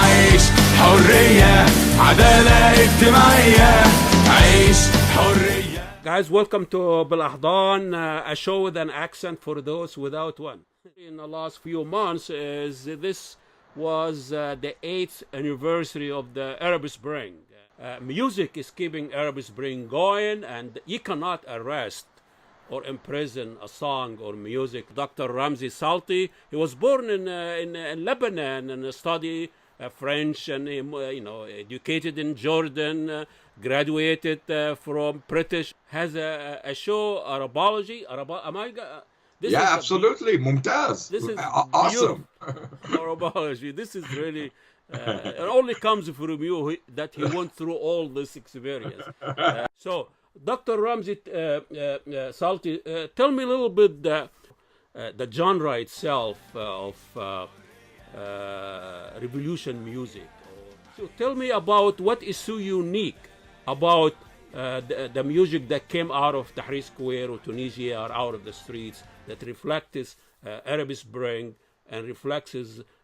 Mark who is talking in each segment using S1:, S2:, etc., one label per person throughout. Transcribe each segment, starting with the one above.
S1: عيش حرية عدالة اجتماعية عيش حرية.
S2: Guys, welcome to بالأحضان, a show with an accent for those without one. In the last few months, this was the 8th anniversary of the Arab Spring. Music is keeping Arab Spring going, and you cannot arrest or imprison a song or music. Dr. Ramzi Salti, he was born in Lebanon and studied French, and educated in Jordan, graduated from British. Has a show, Arabology.
S3: Absolutely, Mumtaz.
S2: This is
S3: awesome.
S2: Arabology. This is really. It only comes from you that he went through all this experience. So, Dr. Ramzi Salti, tell me a little bit the genre itself of revolution music. So tell me about what is so unique about the music that came out of Tahrir Square or Tunisia or out of the streets that reflects Arab Spring and reflects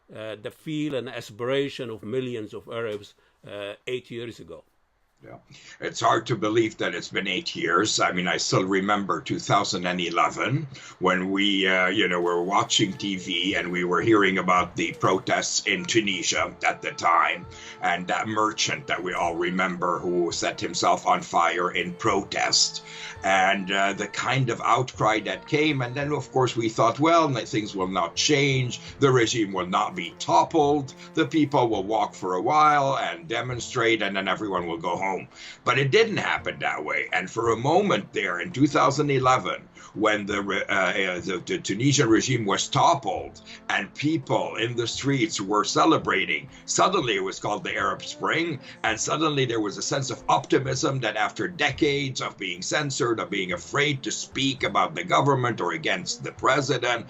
S2: the feel and aspiration of millions of Arabs 8 years ago.
S3: Yeah, it's hard to believe that it's been 8 years. I mean, I still remember 2011 when we, were watching TV and we were hearing about the protests in Tunisia at the time, and that merchant that we all remember who set himself on fire in protest, and the kind of outcry that came. And then, of course, we thought, well, things will not change. The regime will not be toppled. The people will walk for a while and demonstrate, and then everyone will go home. But it didn't happen that way. And for a moment there in 2011, when the Tunisian regime was toppled and people in the streets were celebrating, suddenly it was called the Arab Spring. And suddenly there was a sense of optimism that after decades of being censored, of being afraid to speak about the government or against the president,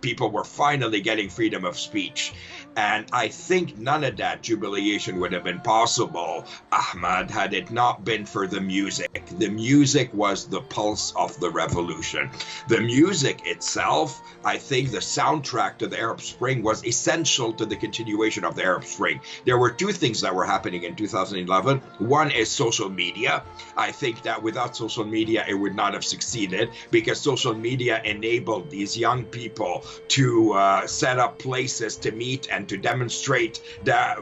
S3: people were finally getting freedom of speech. And I think none of that jubilation would have been possible, Ahmad, had it not been for the music. The music was the pulse of the revolution. The music itself, I think the soundtrack to the Arab Spring was essential to the continuation of the Arab Spring. There were two things that were happening in 2011. One is social media. I think that without social media, it would not have succeeded, because social media enabled these young people to set up places to meet and to demonstrate that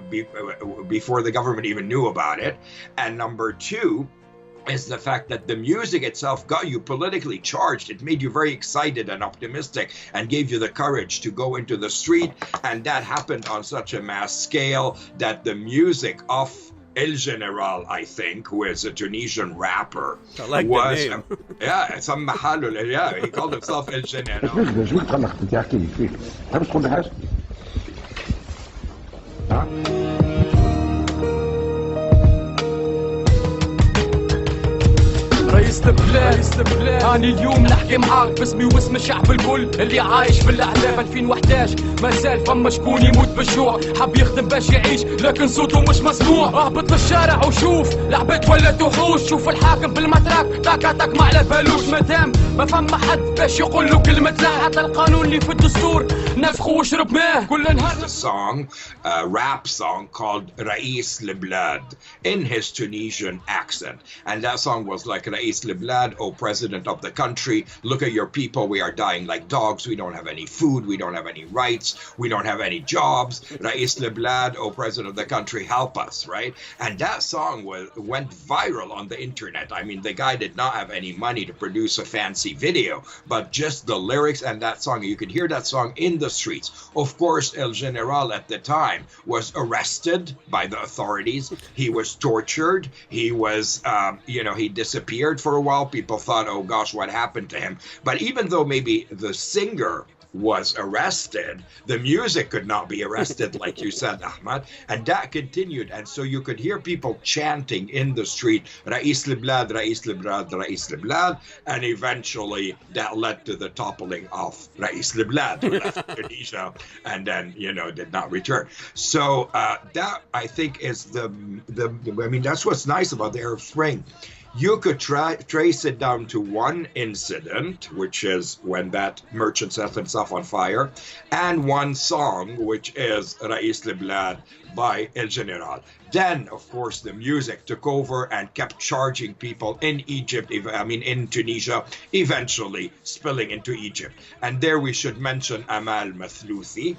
S3: before the government even knew about it. And number two is the fact that the music itself got you politically charged. It made you very excited and optimistic and gave you the courage to go into the street. And that happened on such a mass scale that the music of El General, I think, who is a Tunisian rapper,
S2: I like
S3: was
S2: the name.
S3: he called himself El General.
S4: رئيس البلاد أنا اليوم نحكي معاك باسمي واسم الشعب الكل اللي عايش في الأحزاب 2011. ما زال فما شكون يموت بالجوع، حب يخدم باش يعيش لكن صوته مش مسموع. اهبط للشارع وشوف العباد ولات وحوش، شوف الحاكم بالمتراك تاك ما على بالوش. مادام ما فما حد باش يقول له كلمة لا، حتى القانون اللي في الدستور نفخه وشرب ماه كل نهار.
S3: A song, a rap song called Rais Leblad in his Tunisian accent, and that song was like Rais Leblad, oh president of the country, look at your people, we are dying like dogs, we don't have any food, we don't have any rights, we don't have any jobs. Rais Leblad, oh president of the country, help us, right? And that song went viral on the internet. I mean, the guy did not have any money to produce a fancy video, but just the lyrics and that song, you could hear that song in the streets. Of course, El General at the time was arrested by the authorities. He was tortured. He was, he disappeared for a while. People thought, oh gosh, what happened to him? But even though maybe the singer was arrested, the music could not be arrested, like you said, Ahmad, and that continued. And so you could hear people chanting in the street, Rais Leblad, Rais Leblad, Rais Leblad, and eventually that led to the toppling of Rais Leblad, who left Tunisia and then, did not return. So that, I think, is that's what's nice about the Arab Spring. You could trace it down to one incident, which is when that merchant set himself on fire, and one song, which is Rais Blad by El General. Then, of course, the music took over and kept charging people in Egypt, in Tunisia, eventually spilling into Egypt. And there we should mention Amal Mathlouthi.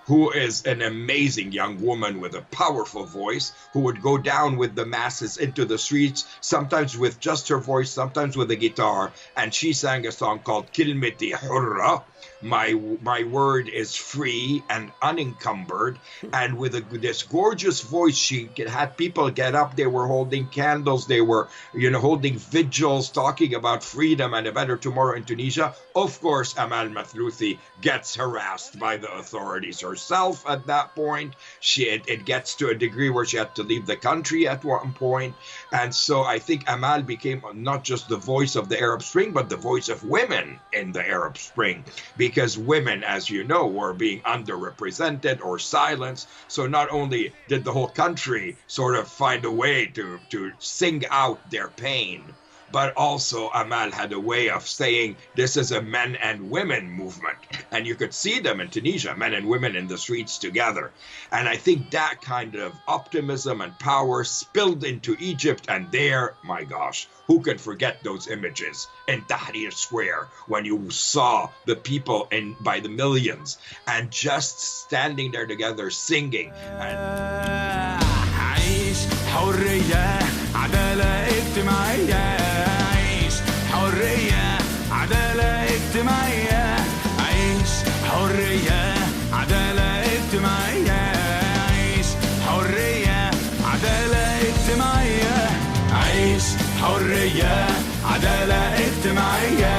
S3: Who is an amazing young woman with a powerful voice, who would go down with the masses into the streets, sometimes with just her voice, sometimes with a guitar, and she sang a song called Kilmeti Hurra. My word is free and unencumbered, and with this gorgeous voice, she had people get up. They were holding candles, they were, holding vigils, talking about freedom and a better tomorrow in Tunisia. Of course, Amal Mathlouthi gets harassed by the authorities herself at that point. It gets to a degree where she had to leave the country at one point, and so I think Amal became not just the voice of the Arab Spring, but the voice of women in the Arab Spring. Because women, as you know, were being underrepresented or silenced. So not only did the whole country sort of find a way to sing out their pain, but also Amal had a way of saying this is a men and women movement. And you could see them in Tunisia, men and women in the streets together. And I think that kind of optimism and power spilled into Egypt. And there, my gosh, who can forget those images in Tahrir Square when you saw the people by the millions and just standing there together singing.
S1: حرية عدالة اجتماعية عيش حرية عدالة اجتماعية عيش حرية عدالة اجتماعية عيش حرية عدالة اجتماعية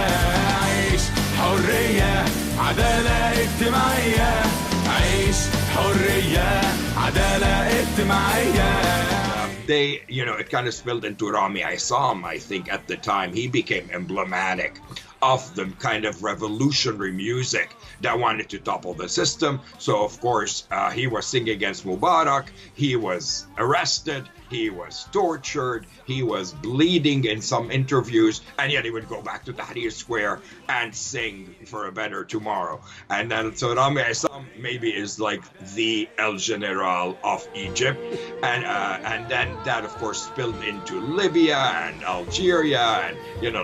S1: عيش حرية عدالة اجتماعية عيش حرية عدالة اجتماعية.
S3: It kind of spilled into Rami Aissam, I think, at the time. He became emblematic of the kind of revolutionary music that wanted to topple the system. So, of course, he was singing against Mubarak. He was arrested. He was tortured. He was bleeding in some interviews. And yet he would go back to Tahrir Square and sing for a better tomorrow. And then, so Rami Aissam maybe is like the El General of Egypt. And then that, of course, spilled into Libya and Algeria. And,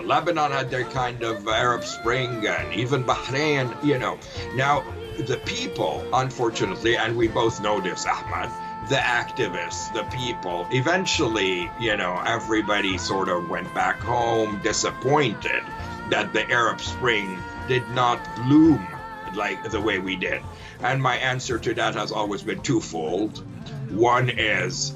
S3: Lebanon had their kind of Arab Spring, and even Bahrain, Now, the people, unfortunately, and we both know this, Ahmad, the activists, the people, eventually, everybody sort of went back home disappointed that the Arab Spring did not bloom like the way we did. And my answer to that has always been twofold. One is,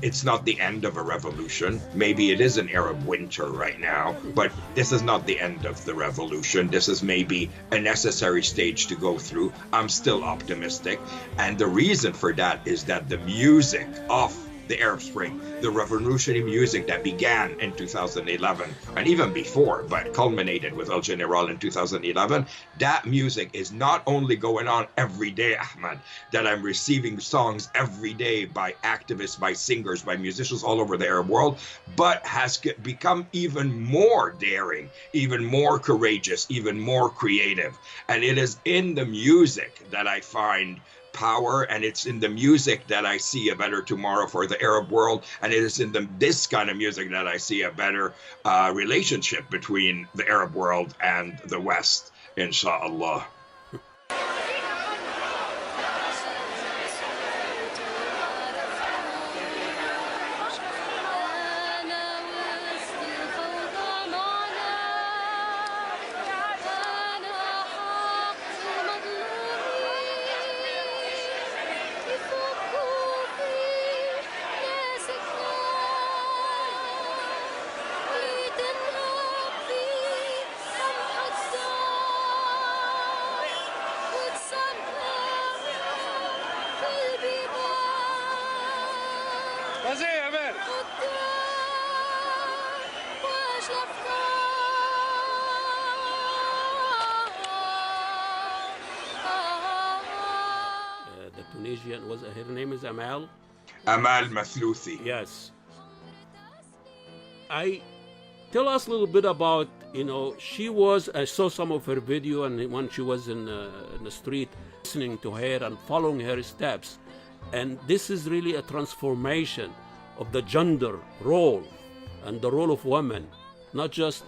S3: it's not the end of a revolution. Maybe it is an Arab winter right now, but this is not the end of the revolution. This is maybe a necessary stage to go through. I'm still optimistic. And the reason for that is that the music of the Arab Spring, the revolutionary music that began in 2011, and even before, but culminated with El General in 2011, that music is not only going on every day, Ahmad, that I'm receiving songs every day by activists, by singers, by musicians all over the Arab world, but has become even more daring, even more courageous, even more creative. And it is in the music that I find power, and it's in the music that I see a better tomorrow for the Arab world, and it is in this kind of music that I see a better relationship between the Arab world and the West, inshallah.
S2: Tunisian, her name is Amal?
S3: Amal Mathlouthi.
S2: Yes. Tell us a little bit about, she was, I saw some of her video, and when she was in the street, listening to her and following her steps. And this is really a transformation of the gender role and the role of women, not just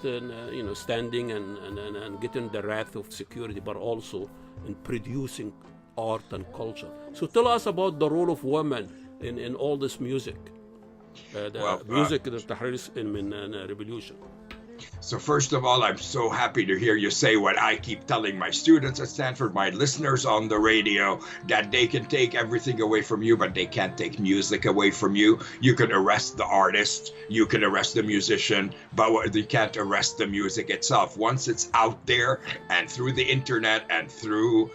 S2: standing and getting the wrath of security, but also in producing art and culture. So tell us about the role of women in all this music, music of the Tahrir revolution.
S3: So first of all, I'm so happy to hear you say what I keep telling my students at Stanford, my listeners on the radio, that they can take everything away from you, but they can't take music away from you. You can arrest the artist, you can arrest the musician, but you can't arrest the music itself. Once it's out there and through the internet and through,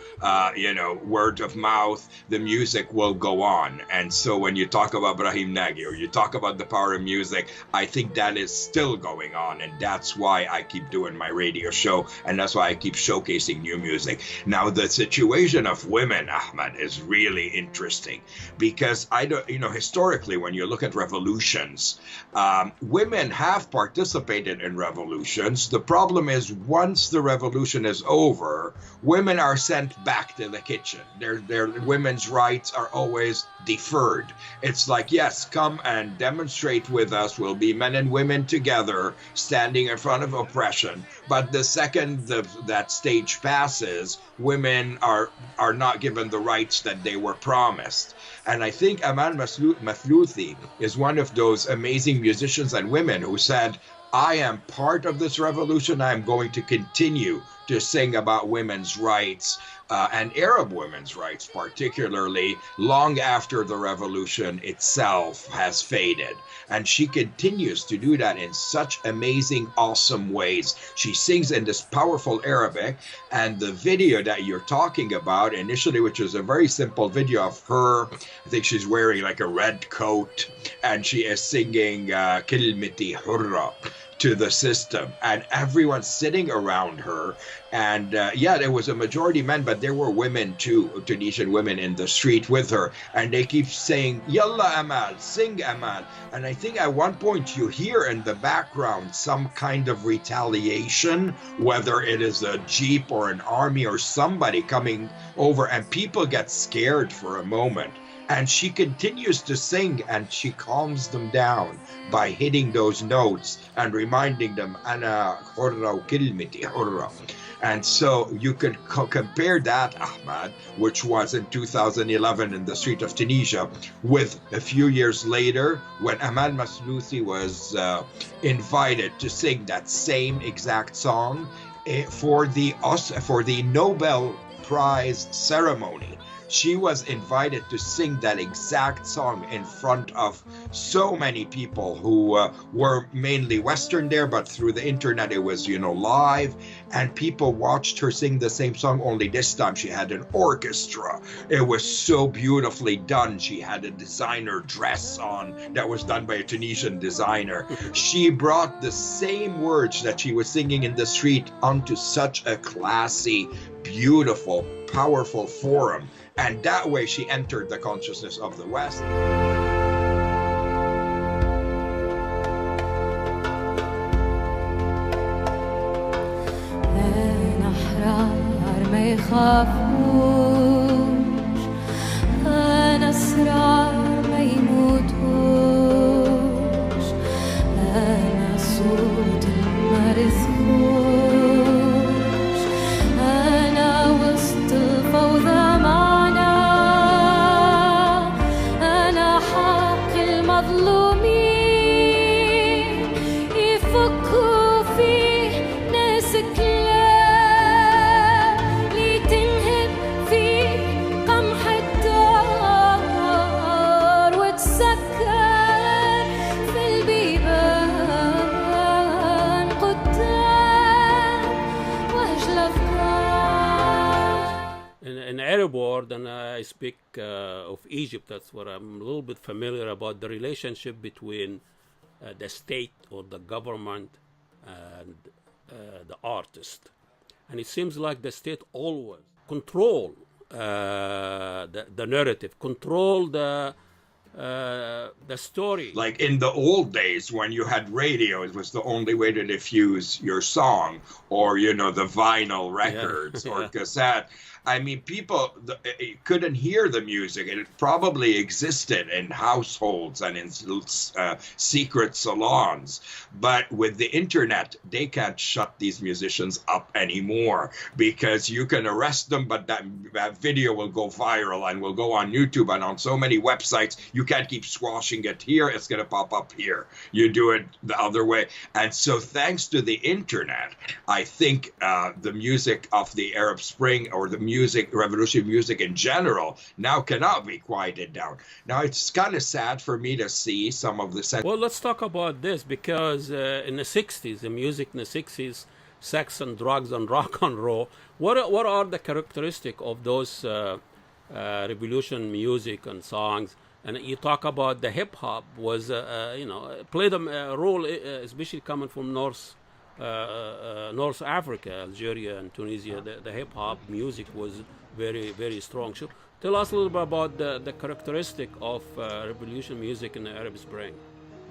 S3: word of mouth, the music will go on. And so when you talk about Brahim Nagy or you talk about the power of music, I think that is still going on. And that's why I keep doing my radio show, and that's why I keep showcasing new music. Now, the situation of women, Ahmed, is really interesting because historically, when you look at revolutions, women have participated in revolutions. The problem is once the revolution is over, women are sent back to the kitchen. Their women's rights are always deferred. It's like, yes, come and demonstrate with us. We'll be men and women together, standing in front of oppression. But the second that stage passes, women are not given the rights that they were promised. And I think Amal Mathlouthi is one of those amazing musicians and women who said, I am part of this revolution. I am going to continue to sing about women's rights and Arab women's rights, particularly long after the revolution itself has faded. And she continues to do that in such amazing, awesome ways. She sings in this powerful Arabic, and the video that you're talking about initially, which is a very simple video of her, I think she's wearing like a red coat, and she is singing Kilmiti Hurra to the system, and everyone's sitting around her. And there was a majority men, but there were women too, Tunisian women in the street with her, and they keep saying, Yalla Amal, sing Amal. And I think at one point you hear in the background some kind of retaliation, whether it is a jeep or an army or somebody coming over, and people get scared for a moment. And she continues to sing, and she calms them down by hitting those notes and reminding them, Ana hurra wa kilmiti hurra. And so you could compare that, Ahmad, which was in 2011 in the street of Tunisia, with a few years later when Amal Mathlouthi was invited to sing that same exact song for the Nobel Prize ceremony. She was invited to sing that exact song in front of so many people who were mainly Western there, but through the internet it was, live, and people watched her sing the same song, only this time she had an orchestra. It was so beautifully done. She had a designer dress on that was done by a Tunisian designer. She brought the same words that she was singing in the street onto such a classy, beautiful, powerful forum. And that way she entered the consciousness of the West.
S2: And I speak of Egypt. That's what I'm a little bit familiar about, the relationship between the state or the government and the artist. And it seems like the state always control the narrative, control the story.
S3: Like in the old days when you had radio, it was the only way to diffuse your song, or the vinyl records or cassette. I mean, people couldn't hear the music. It probably existed in households and in secret salons. But with the internet, they can't shut these musicians up anymore, because you can arrest them, but that video will go viral and will go on YouTube and on so many websites. You can't keep squashing it here. It's going to pop up here. You do it the other way. And so thanks to the internet, I think the music of the Arab Spring, or the revolutionary music in general, now cannot be quieted down. Now, it's kind of sad for me to see some of the...
S2: Well, let's talk about this, because in the 60s, the music in the 60s, sex and drugs and rock and roll, what are the characteristics of those revolution music and songs? And you talk about the hip-hop was, played a role, especially coming from North Africa, Algeria and Tunisia. The hip-hop music was very, very strong. So tell us a little bit about the characteristic of revolution music in the Arab Spring.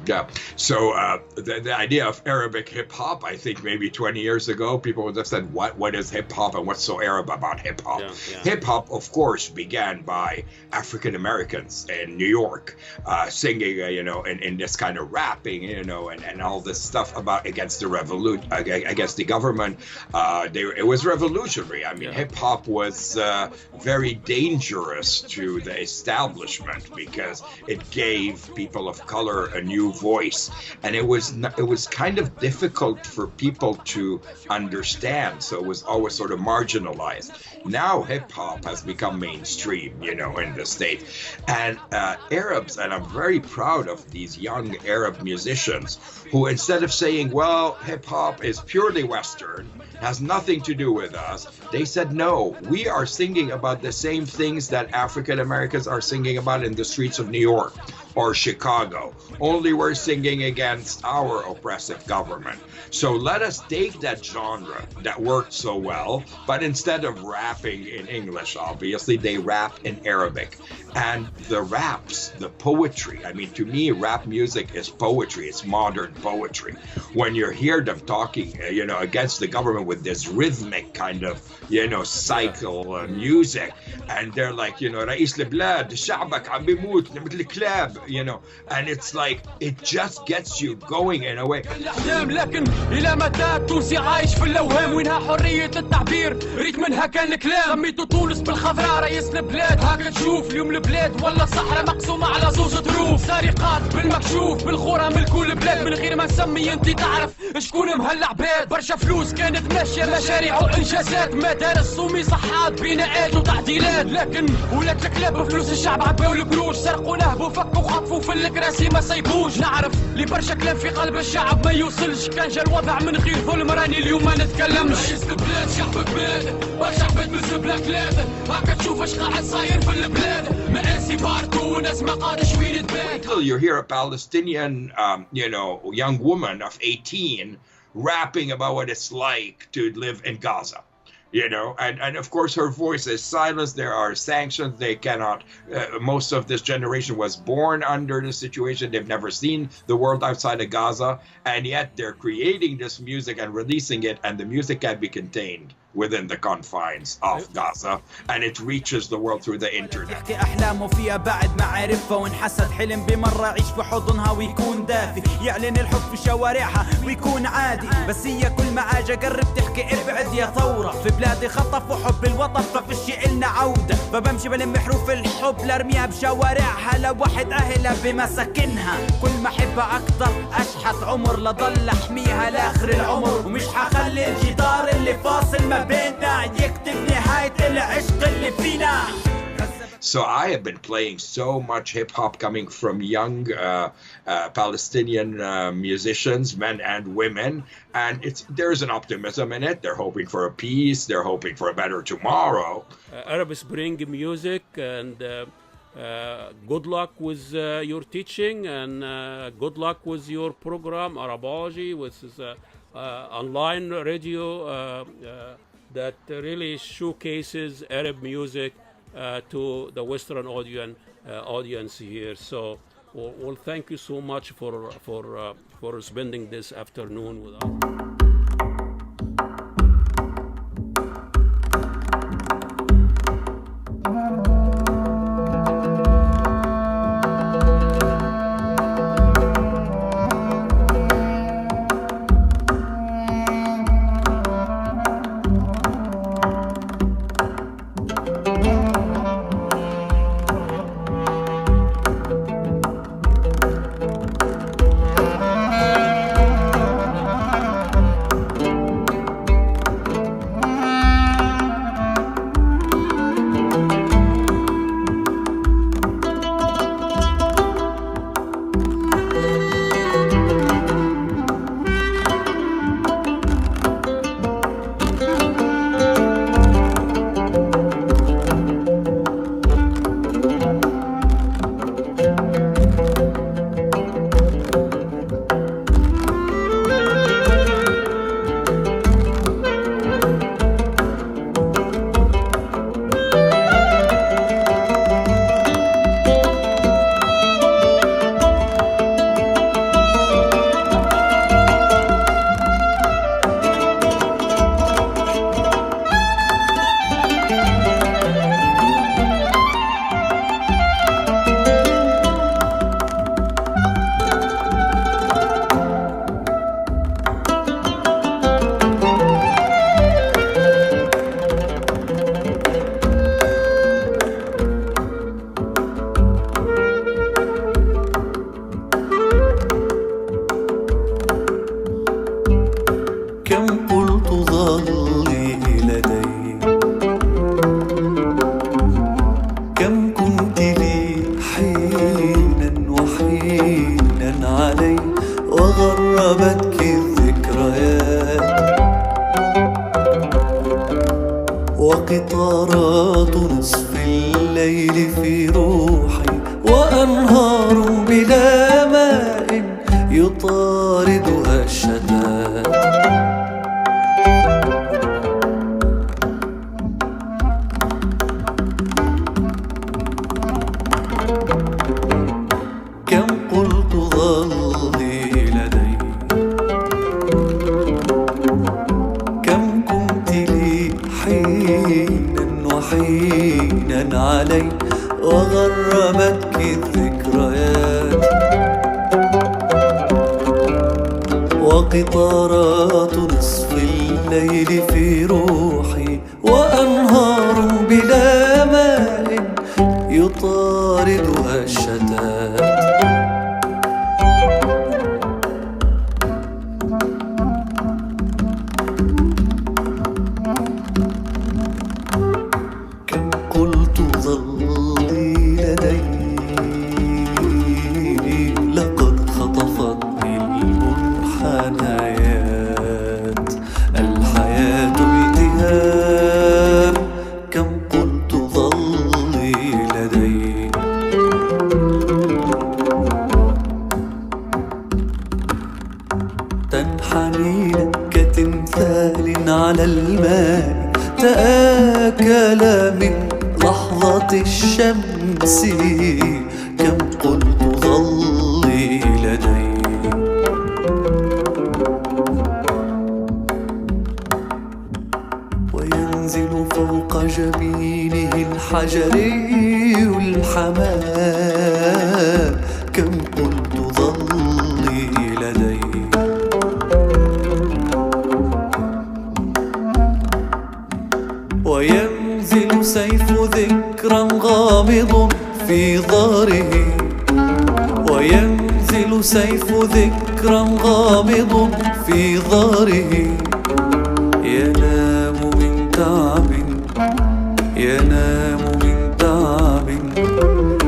S3: Yeah. So the idea of Arabic hip hop, I think maybe 20 years ago, people would have said, what is hip hop and what's so Arab about hip hop? Hip hop, of course, began by African Americans in New York singing, in this kind of rapping, and all this stuff about against the revolution, against the government. It was revolutionary. I mean, hip hop was very dangerous to the establishment, because it gave people of color a new voice, and it was kind of difficult for people to understand, so it was always sort of marginalized. Now hip hop has become mainstream, in the state, and Arabs, and I'm very proud of these young Arab musicians who, instead of saying, well, hip hop is purely Western, has nothing to do with us, they said, no, we are singing about the same things that African Americans are singing about in the streets of New York or Chicago, only we're singing against our oppressive government. So let us take that genre that worked so well, but instead of rapping in English, obviously, they rap in Arabic. And the raps, the poetry, I mean, to me, rap music is poetry. It's modern poetry. When you hear them talking, against the government with this rhythmic kind of, cycle music, and they're like, رئيس البلاد شعبك عم بيموت مثل الكلاب, and it's like, it just gets you going in a way.
S4: لكن إلى متى التونسي عايش في الأوهام؟ وينها حرية التعبير؟ ريت منها كان الكلام. سميتو تونس بالخضراء رئيس البلاد. هاكا تشوف اليوم البلاد ولا صحراء مقسومة على زوج ظروف. سرقات بالمكشوف بالخورة من كل بلاد، من غير ما نسمي انت تعرف شكون مهلع عباد. برشا فلوس كانت ماشية مشاريع وإنجازات، مدارس صومي صحات بناءات وتعديلات، لكن ولات الكلاب بفلوس الشعب عباو القروش. سرقوا نهبوا فكوا خطفوا في الكراسي ما سيبوش. نعرف لي برشا كلام في قلب الشعب ما يوصلش، كان جا الوضع من غير ظلم راني اليوم ما نتكلمش. رئيس البلاد شعب بلاد، برشا عباد من زبلة كلاد، هاكا تشوف اش قاعد صاير في البلاد. مآسي بارتو وناس ما قادش وين تبات.
S3: You hear a Palestinian, young woman of 18 rapping about what it's like to live in Gaza. And of course her voice is silenced. There are sanctions. They cannot, most of this generation was born under the situation. They've never seen the world outside of Gaza, and yet they're creating this music and releasing it, and the music can be contained within the confines of Gaza, and it reaches the world through the internet.
S5: يحكي أحلامه فيها بعد ما عرفها، وانحسد حلم بمرة يعيش في حضنها ويكون دافي، يعلن الحب في شوارعها ويكون عادي. بس هي كل ما عاجة قرب تحكي ابعد يا ثورة، في بلادي خطف وحب الوطن ففش إلنا عودة، فبمشي بلم حروف الحب لارميها بشوارعها، لوحد أهلها بمساكنها. كل ما أحبها أكتر أشحت عمر لضل أحميها لآخر العمر، ومش حخلي الجدار اللي فاصل ما بيننا يكتب نهاية العشق اللي فينا.
S3: So I have been playing so much hip hop coming from young Palestinian musicians, men and women, and there's an optimism in it. They're hoping for a peace. They're hoping for a better tomorrow.
S2: Arab Spring music, and good luck with your teaching, and good luck with your program, Arabology, which is online radio that really showcases Arab music to the Western audience here. So, well, thank you so much for spending this afternoon with us.
S6: وقطارات نصف الليل في روحي، وأنهار بلا ماء يطاردها الشتات. كم قلت ظلي لدي، كم كنت لي حينا وحينا علي، وغربتك الذكريات. وقطارات نصف الليل في روحي، وأنهار بلا ماء يطاردها الشتات. كم قلت ظلي لدي، لقد خطفتني المنحنيات. الحياة التهام، كم قلت ظلي لدي. تنحني كتمثال على الماء، تآكل من لحظة الشمس. كم قلت ظلي لدي. وينزل فوق جبينه الحجري الحمام. كم قلت ظلي لدي. وينزل سيف ذكرى غامض في ظهره. وينزل سيف ذكرى غامض في ظهره. ينام من تعب، ينام من تعب،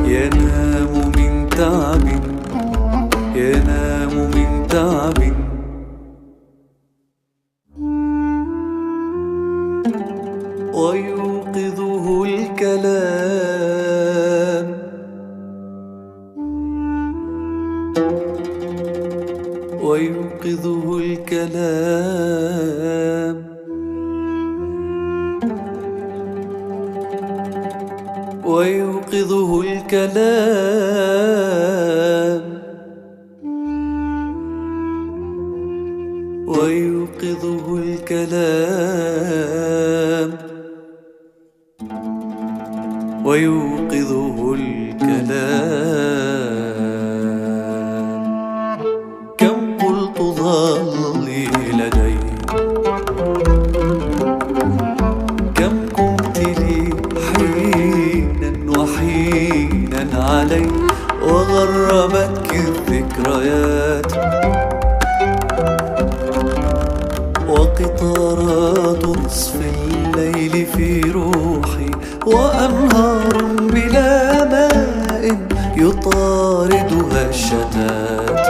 S6: ينام من تعب، ينام من تعب. ويوقظه الكلام، ويوقظه الكلام. ويوقظه الكلام ويوقظه الكلام ويوقظه الكلام. كم قلت ظلي لدي، كم كنت لي حينا وحينا علي، وغربتك الذكريات وقطارات نصف الليل في روحي، وأنهار بلا ماء يطاردها الشتات.